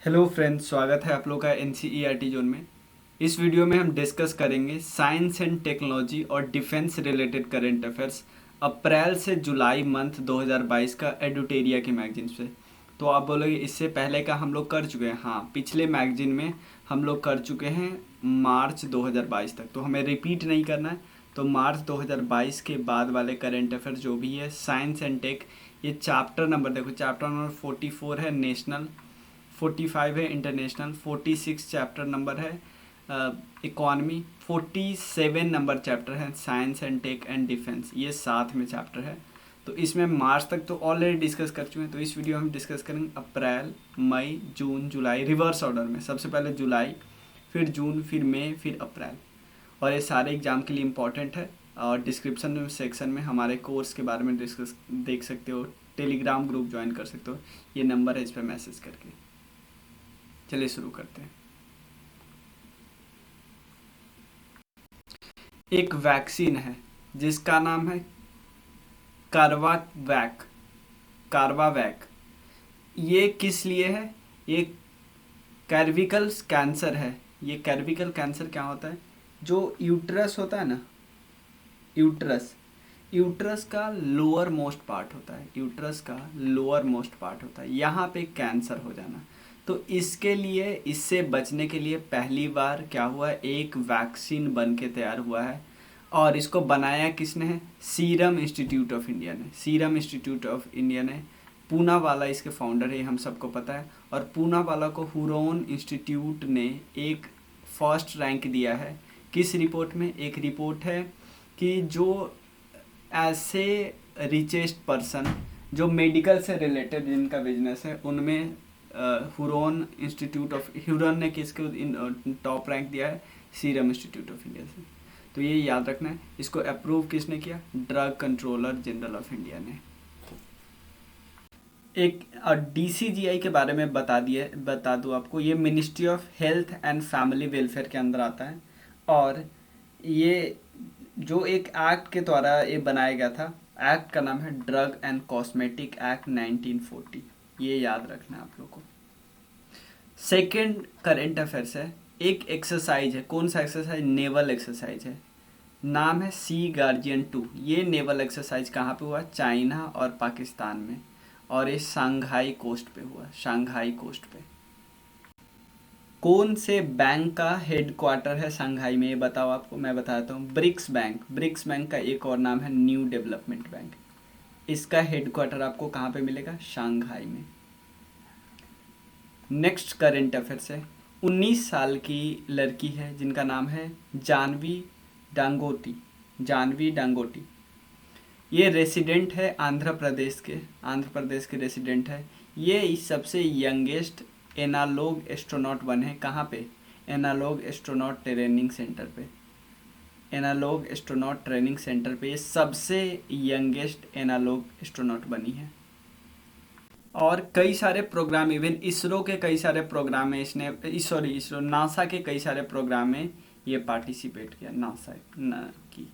Hello friends, स्वागत है आप लोग का एनसीईआरटी जोन में। इस वीडियो में हम डिस्कस करेंगे साइंस एंड टेक्नोलॉजी और डिफेंस रिलेटेड करंट अफेयर्स अप्रैल से जुलाई मंथ 2022 का एडुटेरिया के मैगजीन से। तो आप बोलोगे इससे पहले का हम लोग कर चुके हैं। हाँ, पिछले मैगजीन में हम लोग कर चुके हैं मार्च 2022 तक, तो हमें रिपीट नहीं करना है। तो मार्च 2022 के बाद वाले करंट अफेयर्स जो भी है साइंस एंड टेक, ये चैप्टर नंबर देखो, चैप्टर नंबर 44 है नेशनल, 45 है इंटरनेशनल, 46 चैप्टर नंबर है इकॉनमी, 47 नंबर चैप्टर है science and tech and defence, ये साथ में चैप्टर है। तो इसमें मार्च तक तो ऑलरेडी डिस्कस कर चुके हैं। तो इस वीडियो में हम डिस्कस करेंगे अप्रैल, मई, जून, जुलाई, रिवर्स ऑर्डर में। सबसे पहले जुलाई, फिर जून, फिर मई, फिर अप्रैल। और ये सारे एग्जाम के लिए इम्पॉर्टेंट है। और डिस्क्रिप्शन में सेक्शन में हमारे कोर्स के बारे में डिस्कस देख सकते हो, टेलीग्राम ग्रुप ज्वाइन कर सकते हो, ये नंबर है, इस पर मैसेज करके। चलिए शुरू करते हैं। एक वैक्सीन है जिसका नाम है कार्बावैक। कार्बावैक ये किस लिए है? ये कैर्विकल कैंसर है। ये कैर्विकल कैंसर क्या होता है? जो यूट्रस होता है ना, यूट्रस, यूट्रस का लोअर मोस्ट पार्ट होता है, यूट्रस का लोअर मोस्ट पार्ट होता है, यहाँ पे कैंसर हो जाना। तो इसके लिए, इससे बचने के लिए पहली बार क्या हुआ है, एक वैक्सीन बन के तैयार हुआ है। और इसको बनाया किसने है? सीरम इंस्टीट्यूट ऑफ इंडिया ने। सीरम इंस्टीट्यूट ऑफ इंडिया ने, पूना वाला इसके फाउंडर है, हम सबको पता है। और पूना वाला को हुरोन इंस्टीट्यूट ने एक फर्स्ट रैंक दिया है। किस रिपोर्ट में? एक रिपोर्ट है कि जो ऐसे रिचेस्ट पर्सन जो मेडिकल से रिलेटेड जिनका बिजनेस है, उनमें हुरोन इंस्टीट्यूट ऑफ, हुरोन ने किसको टॉप रैंक दिया है? सीरम इंस्टीट्यूट ऑफ इंडिया से। तो ये याद रखना है। इसको अप्रूव किसने किया? Drug controller general of India ने। एक डीसीजीआई के बारे में बता दूँ आपको, ये ministry of health and family welfare के अंदर आता है। और ये जो एक एक्ट के द्वारा ये बनाया गया था, एक्ट का नाम है ड्रग एंड कॉस्मेटिक एक्ट 1940। ये याद रखना है आप लोग को। सेकेंड करेंट अफेयर्स है, एक एक्सरसाइज है। कौन सा एक्सरसाइज? नेवल एक्सरसाइज है। नाम है सी गार्जियन 2। ये नेवल एक्सरसाइज कहाँ पे हुआ? चाइना और पाकिस्तान में। और ये शंघाई कोस्ट पे हुआ, शंघाई कोस्ट पे। कौन से बैंक का हेडक्वार्टर है शंघाई में? ये बताओ आपको, मैं बताता हूँ। BRICS bank. ब्रिक्स बैंक का एक और नाम है न्यू डेवलपमेंट बैंक। इसका हेडक्वार्टर आपको कहाँ पे मिलेगा? शंघाई में। नेक्स्ट करेंट अफेयर्स है, 19 साल की लड़की है जिनका नाम है जानवी डांगोटी। जानवी डांगोटी, ये रेसिडेंट है आंध्र प्रदेश के, आंध्र प्रदेश के रेसिडेंट है। ये सबसे यंगेस्ट एनालॉग एस्ट्रोनॉट बने हैं। कहाँ पे? एनालॉग एस्ट्रोनॉट ट्रेनिंग सेंटर पे। एनालॉग एस्ट्रोनॉट ट्रेनिंग सेंटर पे ये सबसे यंगेस्ट एनालॉग एस्ट्रोनॉट बनी है। और कई सारे प्रोग्राम, इवन इसरो के कई सारे प्रोग्राम में इसने, इसरो, नासा के कई सारे प्रोग्राम में ये पार्टिसिपेट किया, नासा की,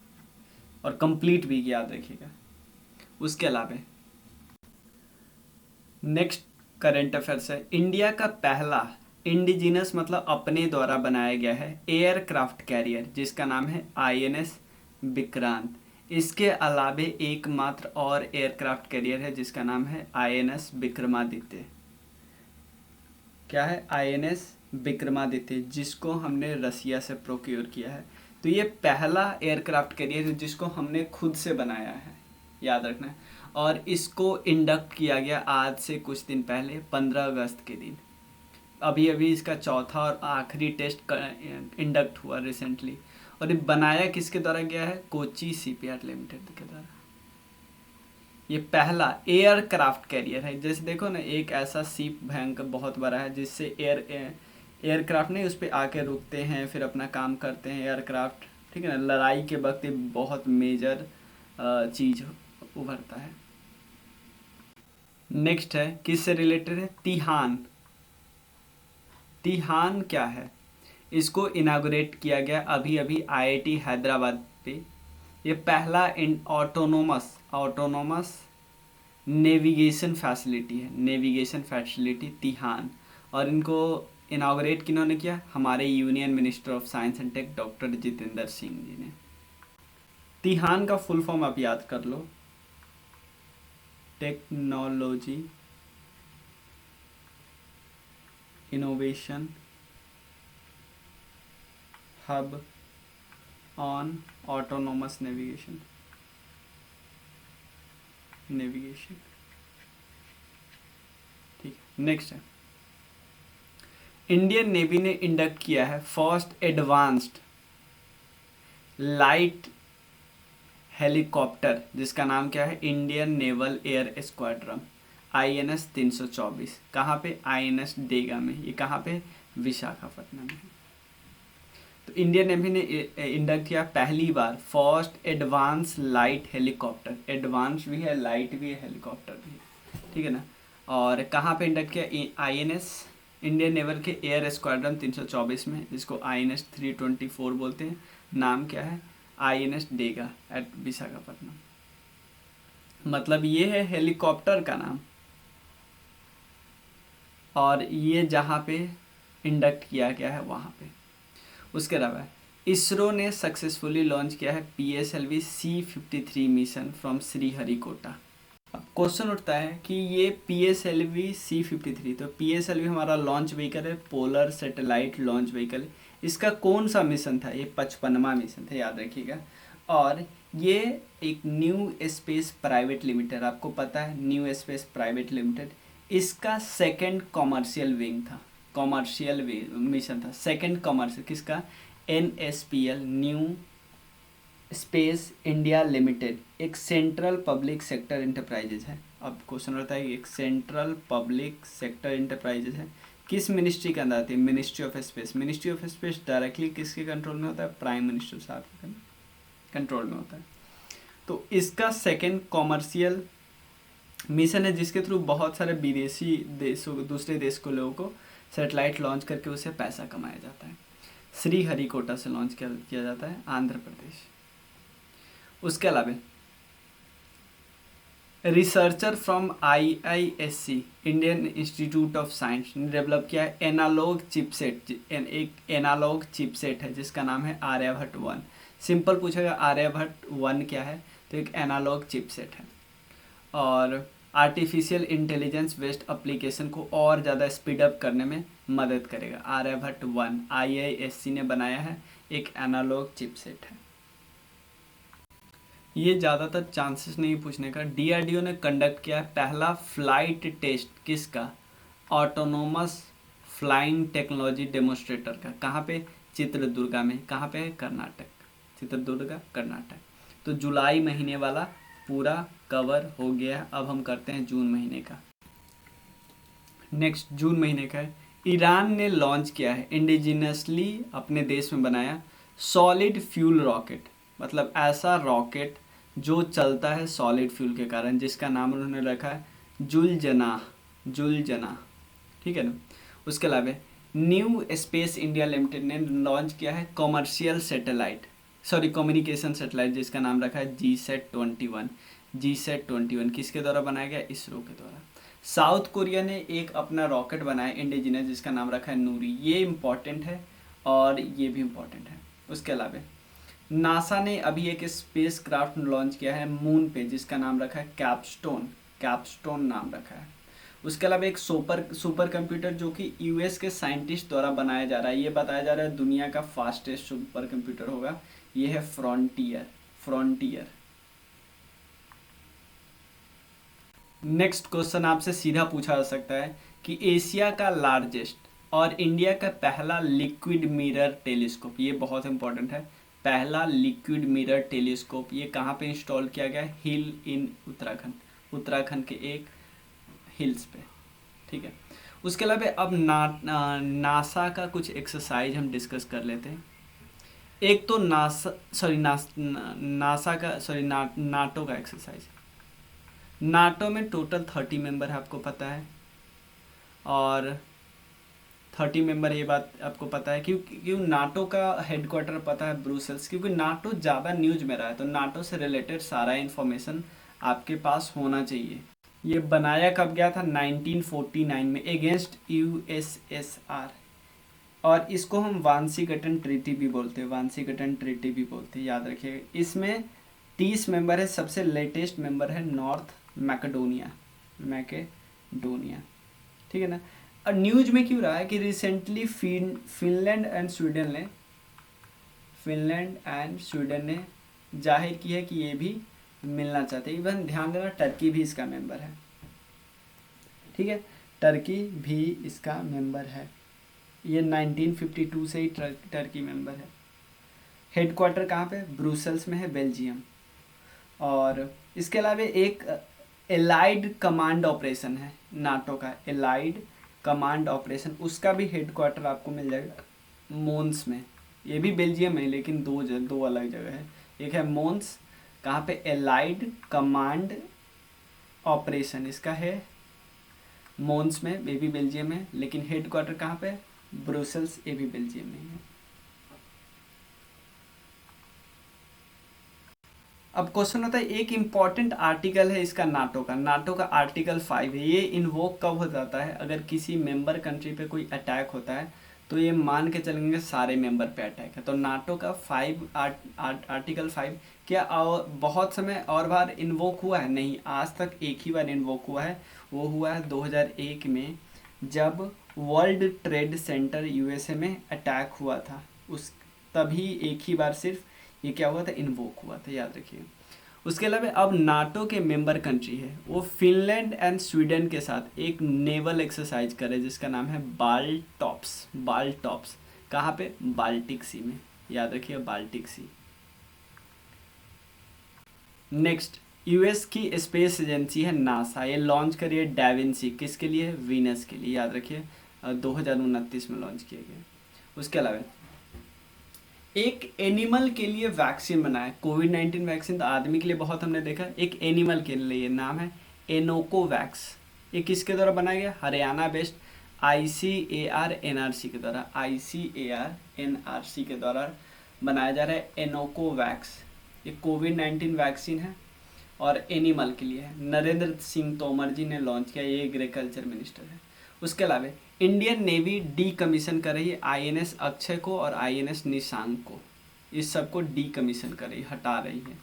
और कंप्लीट भी किया, याद रखिएगा। उसके अलावा नेक्स्ट करंट अफेयर्स है, इंडिया का पहला इंडिजिनस, मतलब अपने द्वारा बनाया गया है, एयरक्राफ्ट कैरियर जिसका नाम है आईएनएस विक्रांत। इसके अलावे एकमात्र और एयरक्राफ्ट कैरियर है जिसका नाम है आईएनएस विक्रमादित्य। क्या है? आईएनएस विक्रमादित्य, जिसको हमने रसिया से प्रोक्योर किया है। तो ये पहला एयरक्राफ्ट कैरियर है जिसको हमने खुद से बनाया है, याद रखना है। और इसको इंडक्ट किया गया आज से कुछ दिन पहले, 15 अगस्त के दिन। अभी अभी इसका चौथा और आखिरी टेस्ट इंडक्ट हुआ रिसेंटली। और ये बनाया किसके द्वारा गया है? कोची सीपीआर लिमिटेड के द्वारा। ये पहला एयरक्राफ्ट कैरियर है। जैसे देखो ना, एक ऐसा सीप भयंकर बहुत बड़ा है जिससे एयरक्राफ्ट नहीं उस पर आके रुकते हैं, फिर अपना काम करते हैं एयरक्राफ्ट, ठीक है ना। लड़ाई के वक्त ये बहुत मेजर चीज़ उभरता है। नेक्स्ट है, किससे रिलेटेड है? तिहान। तिहान क्या है? इसको इनागुरेट किया गया अभी अभी आईआईटी हैदराबाद पे। ये पहला ऑटोनोमस नेविगेशन फैसिलिटी है, नेविगेशन फैसिलिटी तिहान। और इनको इनाग्रेट किन्होंने किया, हमारे union minister of science and tech doctor Jitendra Singh ji ने। तिहान का फुल फॉर्म आप याद कर लो, technology innovation hub on autonomous navigation. ठीक है, नेक्स्ट है, इंडियन नेवी ने इंडक्ट किया है फर्स्ट एडवांस्ड लाइट हेलीकॉप्टर, जिसका नाम क्या है, Indian naval air squadron INS 324। कहाँ पे, INS डेगा में। ये कहाँ पे, विशाखापट्टनम में। तो इंडियन नेवी ने इंडक्ट किया पहली बार first advance light helicopter, advance भी है, लाइट भी है, हेलीकॉप्टर भी है, ठीक है ना। और कहाँ पे इंडक्ट किया, INS इंडियन नेवल के एयर स्क्वाड्रन 324 में, जिसको INS 324 बोलते हैं। नाम क्या है, INS डेगा एट विशाखापट्टनम। मतलब ये है हेलीकॉप्टर का नाम, और ये जहाँ पे इंडक्ट किया गया है वहाँ पे। उसके अलावा इसरो ने सक्सेसफुली लॉन्च किया है PSLV C-53 mission from Sriharikota. अब क्वेश्चन उठता है कि ये PSLV C-53, तो PSLV हमारा लॉन्च व्हीकल है, पोलर सैटेलाइट लॉन्च व्हीकल है। इसका कौन सा मिशन था, ये 55वां मिशन था, याद रखिएगा। और ये एक न्यू स्पेस प्राइवेट लिमिटेड, आपको पता है न्यू स्पेस प्राइवेट लिमिटेड, इसका सेकंड कॉमर्शियल विंग था, कॉमर्शियल मिशन था, सेकंड कॉमर्शियल। किसका, NSPL new space India limited एक सेंट्रल पब्लिक सेक्टर इंटरप्राइजेज है। अब क्वेश्चन रहता है एक सेंट्रल पब्लिक सेक्टर इंटरप्राइजेज है, किस मिनिस्ट्री के अंदर आती है, ministry of space. Ministry of space directly किसके कंट्रोल में होता है, प्राइम मिनिस्टर साहब के कंट्रोल में होता है। तो इसका सेकेंड कॉमर्शियल मिशन है, जिसके थ्रू बहुत सारे विदेशी देशों, दूसरे देश को लोगों को सैटेलाइट लॉन्च करके उसे पैसा कमाया जाता है। श्रीहरिकोटा से लॉन्च किया जाता है, आंध्र प्रदेश। उसके अलावा researcher from IISc Indian institute of science ने डेवलप किया है एनालॉग चिपसेट, एक एनालॉग चिपसेट है जिसका नाम है आर्यभट्ट 1। सिंपल पूछेगा आर्यभट्ट 1 क्या है, तो एक एनालॉग चिपसेट है, और आर्टिफिशियल इंटेलिजेंस बेस्ड एप्लीकेशन को और ज़्यादा स्पीड अप करने में मदद करेगा। आर्यभट्ट 1 IISc ने बनाया है, एक एनालॉग चिपसेट है। ये ज़्यादातर चांसेस नहीं पूछने का। DRDO ने कंडक्ट किया पहला फ्लाइट टेस्ट, किसका, ऑटोनोमस फ्लाइंग टेक्नोलॉजी डेमोन्स्ट्रेटर का। कहाँ पे, चित्रदुर्गा में। कहाँ पे, कर्नाटक, चित्रदुर्गा कर्नाटक। तो जुलाई महीने वाला पूरा कवर हो गया। अब हम करते हैं जून महीने का। नेक्स्ट जून महीने का है, ईरान ने लॉन्च किया है इंडिजिनसली अपने देश में बनाया सॉलिड फ्यूल रॉकेट, मतलब ऐसा रॉकेट जो चलता है सॉलिड फ्यूल के कारण, जिसका नाम उन्होंने रखा है जुलजना, ठीक है ना। उसके अलावा न्यू स्पेस इंडिया लिमिटेड ने लॉन्च किया है commercial satellite, sorry communication satellite, जिसका नाम रखा है GSAT-21। किसके द्वारा बनाया गया, इसरो के द्वारा। साउथ कोरिया ने एक अपना रॉकेट बनाया इंडिजिनस, जिसका नाम रखा है नूरी। ये इम्पॉर्टेंट है और ये भी इम्पॉर्टेंट है। उसके अलावा नासा ने अभी एक स्पेस क्राफ्ट लॉन्च किया है मून पे, जिसका नाम रखा है कैप्स्टोन नाम रखा है। उसके अलावा एक सुपर कंप्यूटर जो कि US के साइंटिस्ट द्वारा बनाया जा रहा है, ये बताया जा रहा है दुनिया का फास्टेस्ट सुपर कंप्यूटर होगा, ये है फ्रंटियर। नेक्स्ट क्वेश्चन आपसे सीधा पूछा जा सकता है कि एशिया का लार्जेस्ट और इंडिया का पहला लिक्विड मिरर टेलीस्कोप, ये बहुत इंपॉर्टेंट है, पहला लिक्विड मिरर टेलीस्कोप ये कहाँ पे इंस्टॉल किया गया है, हिल इन उत्तराखंड के एक हिल्स पे, ठीक है। उसके अलावा अब नासा का कुछ एक्सरसाइज हम डिस्कस कर लेते हैं। एक तो नाटो का एक्सरसाइज। नाटो में टोटल 30 मेंबर है, आपको पता है, और 30 मेंबर, ये बात आपको पता है क्यों नाटो का हेडक्वार्टर पता है ब्रुसेल्स, क्योंकि नाटो ज़्यादा न्यूज में रहा है, तो नाटो से रिलेटेड सारा इन्फॉर्मेशन आपके पास होना चाहिए। ये बनाया कब गया था? 1949 में अगेंस्ट यूएसएसआर। और इसको हम वांशीगटन ट्रीटी भी बोलते हैं, वांशीगटन ट्रीटी भी बोलते हैं, याद रखिएगा। इसमें 30 मेंबर है, सबसे लेटेस्ट मेंबर है नॉर्थ मैकेडोनिया, मैकेडोनिया, ठीक है ना। और न्यूज में क्यों रहा है कि रिसेंटली फिनलैंड एंड स्वीडन ने जाहिर की है कि ये भी मिलना चाहते हैं। इवन ध्यान देना टर्की भी इसका मेंबर है, ठीक है, टर्की भी इसका मेंबर है। ये 1952 से ही टर्की मेंबर है। हेडक्वार्टर कहाँ पे? ब्रुसेल्स में है, बेल्जियम। और इसके अलावा एक एलाइड कमांड ऑपरेशन है नाटो का, एलाइड कमांड ऑपरेशन, उसका भी हेडक्वार्टर आपको मिल जाएगा मोन्स में। ये भी बेल्जियम है लेकिन दो अलग जगह है। एक है मोन्स, कहाँ पे? एलाइड कमांड ऑपरेशन इसका है मोन्स में, ये भी बेल्जियम है, लेकिन हेडक्वार्टर कहाँ पे? ब्रुसेल्स, ये भी बेल्जियम में है। अब क्वेश्चन होता है, एक इम्पॉर्टेंट आर्टिकल है इसका नाटो का आर्टिकल 5 है। ये इन्वोक कब हो जाता है? अगर किसी मेंबर कंट्री पे कोई अटैक होता है तो ये मान के चलेंगे सारे मेंबर पे अटैक है। तो नाटो का आर्टिकल 5 क्या बहुत समय और बार इन्वोक हुआ है? नहीं, आज तक एक ही बार इन्वोक हुआ है, वो हुआ है 2001 में, जब वर्ल्ड ट्रेड सेंटर यूएसए में अटैक हुआ था। उस तभी एक ही बार सिर्फ ये क्या हुआ था? इन्वोक हुआ था, याद रखिए। उसके अलावा अब नाटो के मेंबर कंट्री है वो फिनलैंड एंड स्वीडन के साथ एक नेवल एक्सरसाइज करे जिसका नाम है बाल्टॉप्स। कहाँ पे? बाल्टिक सी में, याद रखिए, बाल्टिक सी। नेक्स्ट, यूएस की स्पेस एजेंसी है नासा, ये लॉन्च करी है डाविंसी, किसके लिए? वीनस के लिए, याद रखिए, 2029 में लॉन्च किया गया। उसके अलावा एक एनिमल के लिए वैक्सीन बनाया, कोविड-19 वैक्सीन तो आदमी के लिए बहुत हमने देखा, एक एनिमल के लिए नाम है एनोकोवैक्स। ये किसके द्वारा बनाया गया? हरियाणा बेस्ड ICAR-NRC के द्वारा, ICAR-NRC के द्वारा बनाया जा रहा है एनोकोवैक्स। ये कोविड-19 वैक्सीन है और एनिमल के लिए है। नरेंद्र सिंह तोमर जी ने लॉन्च किया, ये एग्रीकल्चर मिनिस्टर है। उसके अलावा इंडियन नेवी डी कमीशन कर रही है INS अक्षय को और INS निशांक को, इस सबको डी कमीशन कर रही, हटा रही है।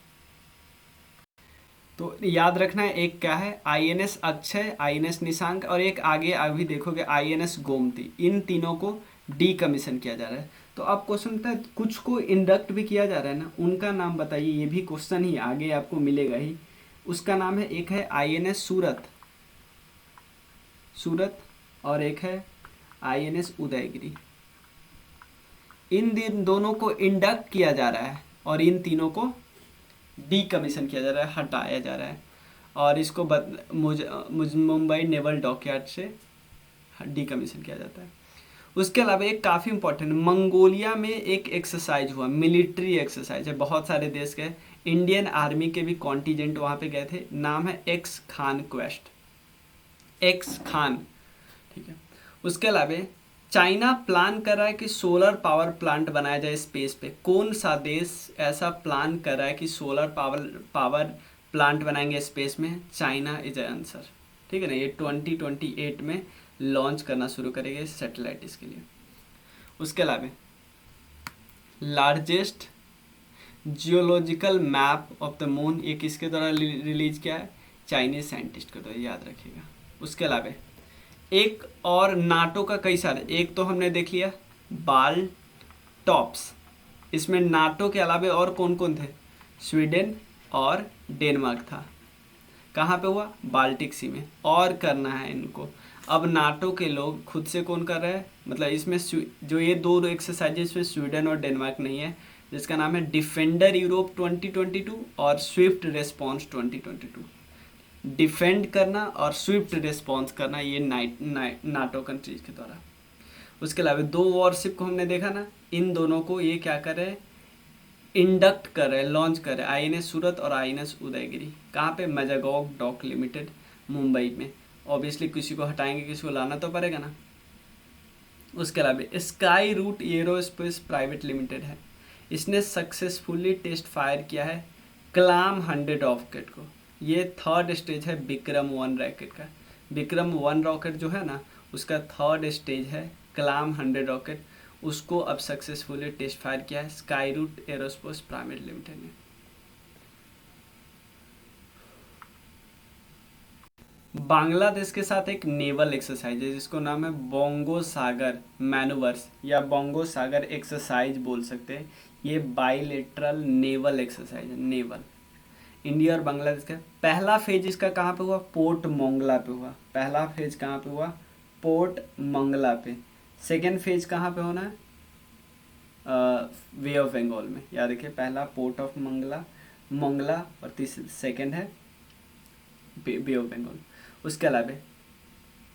तो याद रखना है, एक क्या है? INS अक्षय, INS निशांक, और एक आगे अभी देखोगे INS गोमती, इन तीनों को डी कमीशन किया जा रहा है। तो अब क्वेश्चन होता है, कुछ को इंडक्ट भी किया जा रहा है ना, उनका नाम बताइए। ये भी क्वेश्चन ही आगे आपको मिलेगा ही। उसका नाम है, एक है INS सूरत और एक है INS उदयगिरी। इन दोनों को इंडक्ट किया जा रहा है और इन तीनों को डी कमीशन किया जा रहा है, हटाया जा रहा है। और इसको मुंबई नेवल डॉकयार्ड से डी कमीशन किया जाता है। उसके अलावा एक काफ़ी इंपॉर्टेंट, मंगोलिया में एक एक्सरसाइज हुआ, मिलिट्री एक्सरसाइज है, बहुत सारे देश गए, इंडियन आर्मी के भी कॉन्टीजेंट वहाँ पे गए थे। नाम है x Khan quest, x Khan, ठीक है। उसके अलावा चाइना प्लान कर रहा है कि सोलर पावर प्लांट बनाया जाए स्पेस पे। कौन सा देश ऐसा प्लान कर रहा है कि सोलर पावर प्लांट बनाएंगे स्पेस में? चाइना इज आंसर, ठीक है ना। ये 2028 में लॉन्च करना शुरू करेंगे सैटेलाइट इसके लिए। उसके अलावा largest geological map of the moon, ये किसके द्वारा रिलीज किया है? चाइनीज साइंटिस्ट के द्वारा, याद रखिएगा। उसके अलावा एक और नाटो का कई सारे, एक तो हमने देख लिया बाल्टॉप्स, इसमें नाटो के अलावा और कौन कौन थे? स्वीडन और डेनमार्क था। कहाँ पे हुआ? बाल्टिक सी में। और करना है इनको। अब नाटो के लोग खुद से कौन कर रहे हैं? मतलब इसमें जो ये दो एक्सरसाइज इसमें स्वीडन और डेनमार्क नहीं है, जिसका नाम है डिफेंडर यूरोप 2022 और स्विफ्ट रेस्पॉन्स 2022। डिफेंड करना और स्विफ्ट रिस्पॉन्स करना, ये नाटो कंट्रीज के द्वारा। उसके अलावा दो वॉरशिप को हमने देखा ना, इन दोनों को ये क्या कर रहे हैं? इंडक्ट कर रहे हैं, लॉन्च कर रहे हैं, INS सूरत और INS उदयगिरी। कहाँ पे? मेजागॉग डॉक लिमिटेड, मुंबई में। ऑब्वियसली किसी को हटाएंगे, किसी को लाना तो पड़ेगा ना। उसके अलावा Skyroot aerospace private limited है, इसने सक्सेसफुली टेस्ट फायर किया है कलाम 100 रॉकेट को। ये थर्ड स्टेज है विक्रम 1 रॉकेट का। विक्रम 1 रॉकेट जो है ना, उसका थर्ड स्टेज है कलाम 100 रॉकेट। उसको अब सक्सेसफुली टेस्ट फायर किया है Skyroot aerospace private limited ने। बांग्लादेश के साथ एक नेवल एक्सरसाइज है जिसको नाम है बोंगो सागर मैनूवर्स या बोंगो सागर एक्सरसाइज बोल सकते हैं। ये बाइलेटरल नेवल एक्सरसाइज है। नेवल इंडिया और बांग्लादेश का पहला फेज इसका कहाँ पे हुआ? पोर्ट मोंगला पे हुआ। पहला फेज कहाँ पे हुआ? पोर्ट मंगला पे। सेकेंड फेज कहाँ पे होना है? वे ऑफ बंगाल में। याद रखिए, पहला पोर्ट ऑफ मंगला मंगला और सेकेंड है बे ऑफ बंगाल। उसके अलावा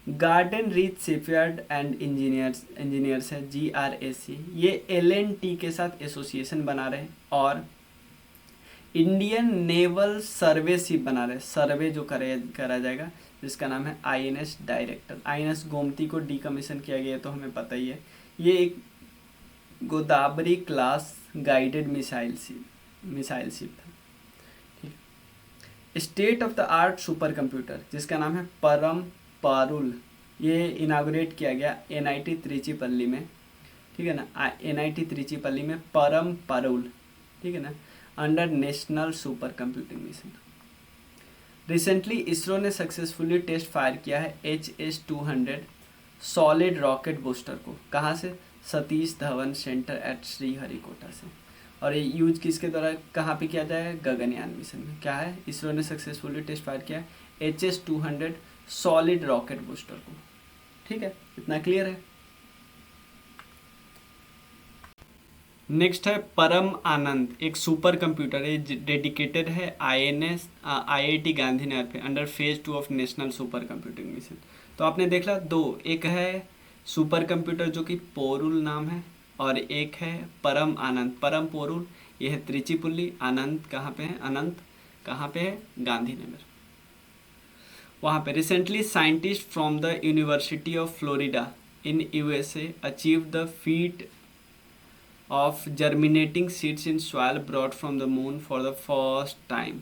garden reach shipyard and engineers है GRAC। ये LNT के साथ एसोसिएशन बना रहे हैं और इंडियन नेवल सर्वे शिप बना रहे हैं। सर्वे जो करा जाएगा जिसका नाम है INS डायरेक्टर। INS गोमती को डीकमीशन किया गया तो हमें पता ही है। ये एक Godavari class guided missile ship था। State of the art super computer जिसका नाम है परम पारुल, ये इनागुरेट किया गया NIT त्रिचीपल्ली में। ठीक है ना, NIT त्रिचीपल्ली में परम पारुल। ठीक है ना, under national super computing mission. Recently ISRO ने सक्सेसफुली टेस्ट फायर किया है HS-200 सॉलिड रॉकेट बूस्टर को। कहाँ से? सतीश धवन सेंटर एट श्रीहरिकोटा से। और ये यूज किसके द्वारा कहाँ पे किया जाएगा? गगनयान मिशन में। क्या है? इसरो ने सक्सेसफुली टेस्ट फायर किया है HS-200 सॉलिड रॉकेट बूस्टर को। ठीक है, इतना क्लियर है। नेक्स्ट है परम आनंद, एक सुपर कंप्यूटर है, डेडिकेटेड है IIT गांधीनगर पे under phase 2 of national super computing mission. तो आपने देखा दो, एक है सुपर कंप्यूटर जो कि पोरुल नाम है और एक है परम आनंद। परम पोरुल ये है त्रिचीपुल्ली, आनंद कहाँ पे है? अनंत कहाँ पे है? गांधीनगर। वहाँ पे recently scientist from the university of Florida in USA achieve the feet of germinating seeds in soil brought from the moon for the first time।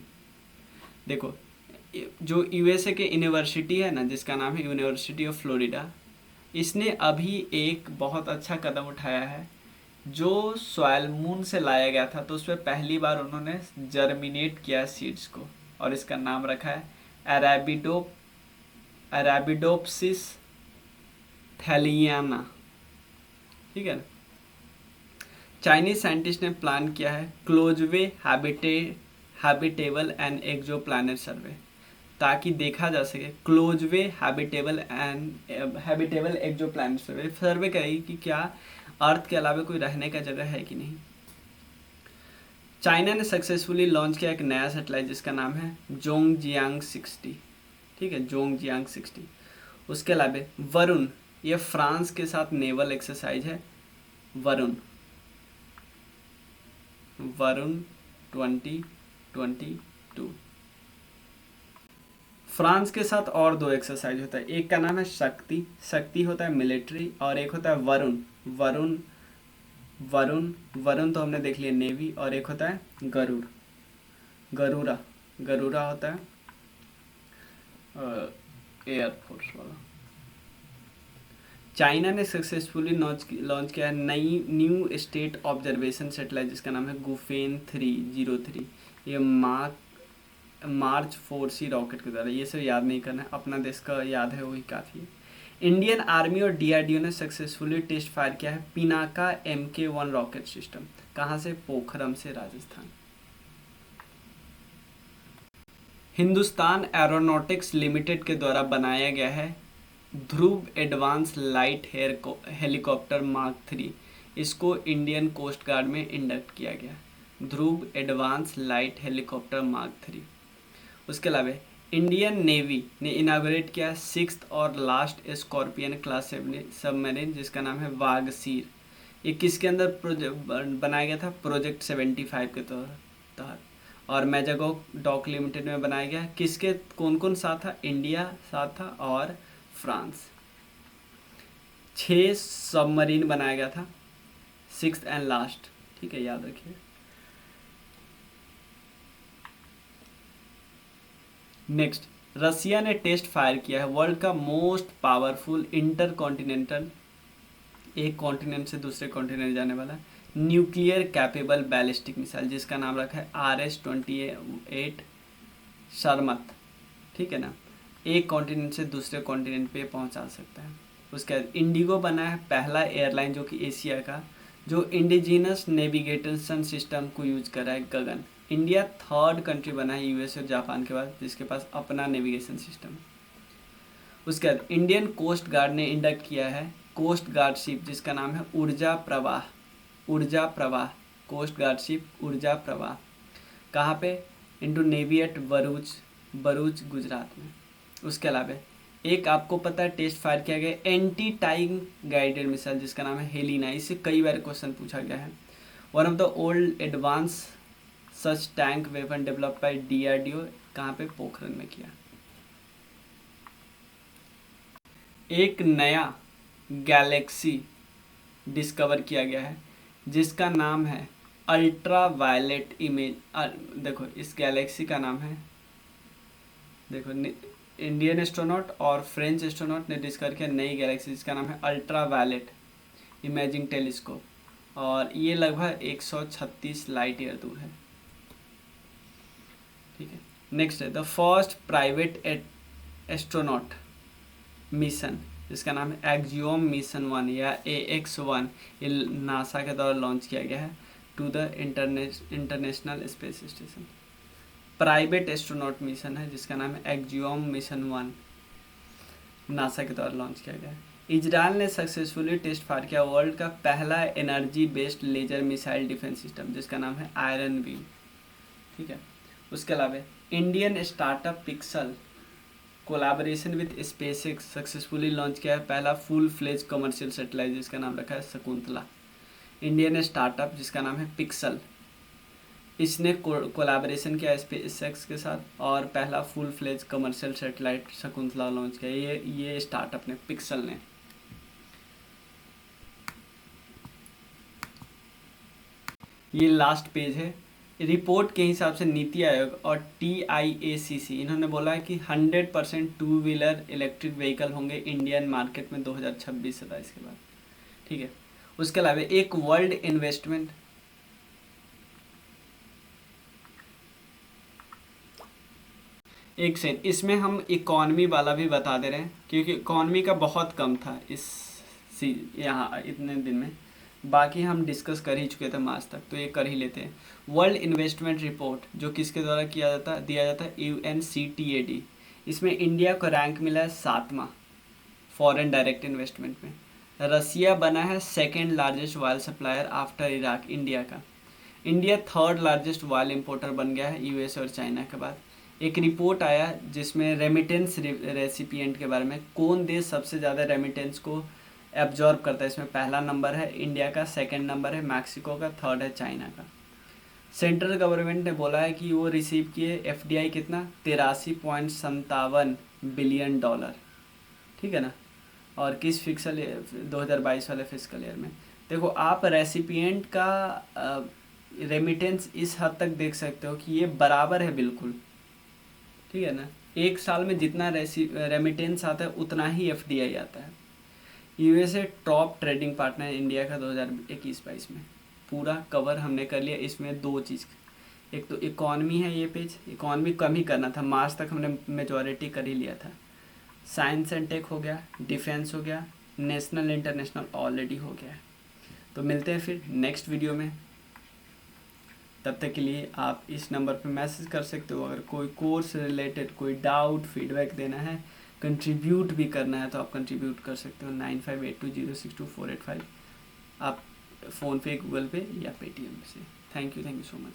देखो, जो USA के यूनिवर्सिटी है ना जिसका नाम है यूनिवर्सिटी ऑफ फ्लोरिडा, इसने अभी एक बहुत अच्छा कदम उठाया है। जो सॉइल मून से लाया गया था तो उसमें पहली बार उन्होंने जर्मिनेट किया सीड्स को और इसका नाम रखा है अरेबिडोप्सिस थैलियाना। ठीक है। चाइनीज साइंटिस्ट ने प्लान किया है क्लोजवे हैबिटेबल एंड एक्सोप्लैनेट सर्वे, ताकि देखा जा सके क्लोजवे हैबिटेबल एक्सोप्लैनेट सर्वे करेगी कि क्या अर्थ के अलावा कोई रहने का जगह है कि नहीं। चाइना ने सक्सेसफुली लॉन्च किया एक नया सैटेलाइट जिसका नाम है जोंगजियांग 60। ठीक है, जोंगजियांग 60। उसके अलावा वरुण, ये फ्रांस के साथ नेवल एक्सरसाइज है। वरुण 2022। फ्रांस के साथ और दो एक्सरसाइज होता है, एक का नाम है शक्ति। शक्ति होता है मिलिट्री और एक होता है वरुण। वरुण तो हमने देख लिया नेवी, और एक होता है गरुड़ा होता है एयरफोर्स वाला। चाइना ने सक्सेसफुली लॉन्च किया है नई न्यू स्टेट ऑब्जर्वेशन सैटेलाइट जिसका नाम है गुफेन 303। ये मार्च 4C रॉकेट के द्वारा, ये सब याद नहीं करना है, अपना देश का याद है वही काफ़ी है। इंडियन आर्मी और DRDO ने सक्सेसफुली टेस्ट फायर किया है पिनाका MK1 रॉकेट सिस्टम। कहाँ से? पोखरम से, राजस्थान। हिंदुस्तान एरोनॉटिक्स लिमिटेड के द्वारा बनाया गया है ध्रुव एडवांस लाइट हेलीकॉप्टर मार्क 3। इसको इंडियन कोस्ट गार्ड में इंडक्ट किया गया, ध्रुव एडवांस लाइट हेलीकॉप्टर मार्क 3। उसके अलावा इंडियन नेवी ने इनागुरेट किया 6th और लास्ट स्कॉर्पियन क्लास सबमरीन जिसका नाम है वागसीर। ये किसके अंदर बनाया गया था? प्रोजेक्ट 75 के तहत। और मैजागो डॉक लिमिटेड में बनाया गया। किसके कौन कौन साथ था? इंडिया साथ था और फ्रांस। 6 सबमरीन बनाया गया था, 6th एंड लास्ट। ठीक है, याद रखिए। नेक्स्ट, रसिया ने टेस्ट फायर किया है वर्ल्ड का मोस्ट पावरफुल इंटर कॉन्टिनेंटल, एक कॉन्टिनेंट से दूसरे कॉन्टिनेंट जाने वाला न्यूक्लियर कैपेबल बैलिस्टिक मिसाइल, जिसका नाम रखा है RS-28 शर्मत, ठीक है ना। एक कॉन्टिनेंट से दूसरे कॉन्टिनेंट पे पहुंचा सकता है। उसके बाद इंडिगो बना है पहला एयरलाइन जो कि एशिया का जो इंडिजिनस नेविगेशन सिस्टम को यूज कर रहा है गगन। इंडिया थर्ड कंट्री बना है यूएस और जापान के बाद जिसके पास अपना नेविगेशन सिस्टम है। उसके बाद इंडियन कोस्ट गार्ड ने इंडक्ट किया है कोस्ट गार्ड शिप जिसका नाम है ऊर्जा प्रवाह, ऊर्जा प्रवाह, कोस्ट गार्ड शिप ऊर्जा प्रवाह। कहाँ पे? Into navy eight Bharuch Gujarat में। उसके अलावा एक आपको पता है टेस्ट फायर किया गया एंटी टाइम गाइडेड मिसाइल जिसका नाम है हेलिना, इससे कई बार क्वेश्चन पूछा गया है। One of the old advance such tank weapon developed by DRDO, कहाँ पे? पोखरण में किया। एक नया गैलेक्सी डिस्कवर किया गया है जिसका नाम है अल्ट्रा वायलेट इमेज। देखो इस गैलेक्सी का नाम है, देखो इंडियन एस्ट्रोनॉट और फ्रेंच एस्ट्रोनॉट ने डिस्कवर किया नई गैलेक्सी जिसका नाम है अल्ट्रा वायलेट इमेजिंग टेलीस्कोप, और ये लगभग 136 लाइट ईयर दूर है, ठीक है। नेक्स्ट है the first private astronaut mission जिसका नाम है एक्जियोम मिशन 1 या AX-1, ये नासा के द्वारा लॉन्च किया गया है to the international space station. Private astronaut mission है जिसका नाम है एक्जियोम मिशन 1, नासा के द्वारा लॉन्च किया गया है। इजराइल ने सक्सेसफुली टेस्ट फायर किया वर्ल्ड का पहला energy based laser missile defence system जिसका नाम है आयरन बीम, ठीक है। उसके अलावा Indian startup Pixxel collaboration with SpaceX successfully launch किया है पहला फुल फ्लेज कमर्शियल सैटेलाइट जिसका नाम रखा है शकुंतला। इंडियन स्टार्टअप जिसका नाम है पिक्सल, इसने कोलैबोरेशन किया स्पेसएक्स के साथ और पहला full fledge commercial satellite Shakuntala launch किया ये स्टार्टअप ने, पिक्सल ने। ये लास्ट पेज है। रिपोर्ट के हिसाब से नीति आयोग और TIACC इन्होंने बोला है कि 100% टू व्हीलर इलेक्ट्रिक व्हीकल होंगे इंडियन मार्केट में 2026-27 के बाद, ठीक है। उसके अलावा एक वर्ल्ड इन्वेस्टमेंट, एक सेकंड, इसमें हम इकॉनमी वाला भी बता दे रहे हैं क्योंकि इकॉनमी का बहुत कम था इस यहाँ इतने दिन में, बाकी हम डिस्कस कर ही चुके थे मार्च तक, तो ये कर ही लेते हैं। वर्ल्ड इन्वेस्टमेंट रिपोर्ट जो किसके द्वारा दिया जाता है UNCTAD, इसमें इंडिया को रैंक मिला है 7वां फॉरेन डायरेक्ट इन्वेस्टमेंट में। रसिया बना है second largest oil supplier after Iraq India का। India third largest oil importer बन गया है US और चाइना के बाद। एक रिपोर्ट आया जिसमें रेमिटेंस रेसिपिएंट के बारे में, कौन देश सबसे ज़्यादा रेमिटेंस को एब्जॉर्ब करता है, इसमें पहला नंबर है इंडिया का, सेकंड नंबर है मैक्सिको का, थर्ड है चाइना का। सेंट्रल गवर्नमेंट ने बोला है कि वो रिसीव किए FDI कितना 83.57 बिलियन डॉलर, ठीक है ना। और किस फिक्सल 2022 वाले फिस्कल ईयर में देखो आप रेसिपिएंट का रेमिटेंस इस हद तक देख सकते हो कि ये बराबर है बिल्कुल, ठीक है ना। एक साल में जितना रेमिटेंस आता है उतना ही FDI आता है। USA top trading partner India का 2021-22 में पूरा कवर हमने कर लिया। इसमें दो चीज़, एक तो इकॉनमी है, ये पेज इकॉनमी कम ही करना था, मार्च तक हमने मेजॉरिटी कर ही लिया था। साइंस एंड टेक हो गया, डिफेंस हो गया, नेशनल इंटरनेशनल ऑलरेडी हो गया है। तो मिलते हैं फिर नेक्स्ट वीडियो में, तब तक के लिए आप इस नंबर पर मैसेज कर सकते हो। अगर कोई कोर्स रिलेटेड कोई डाउट फीडबैक देना है, कंट्रीब्यूट भी करना है तो आप कंट्रीब्यूट कर सकते हो 9582062485, आप फ़ोनपे, गूगल पे या पेटीएम से। Thank you so much.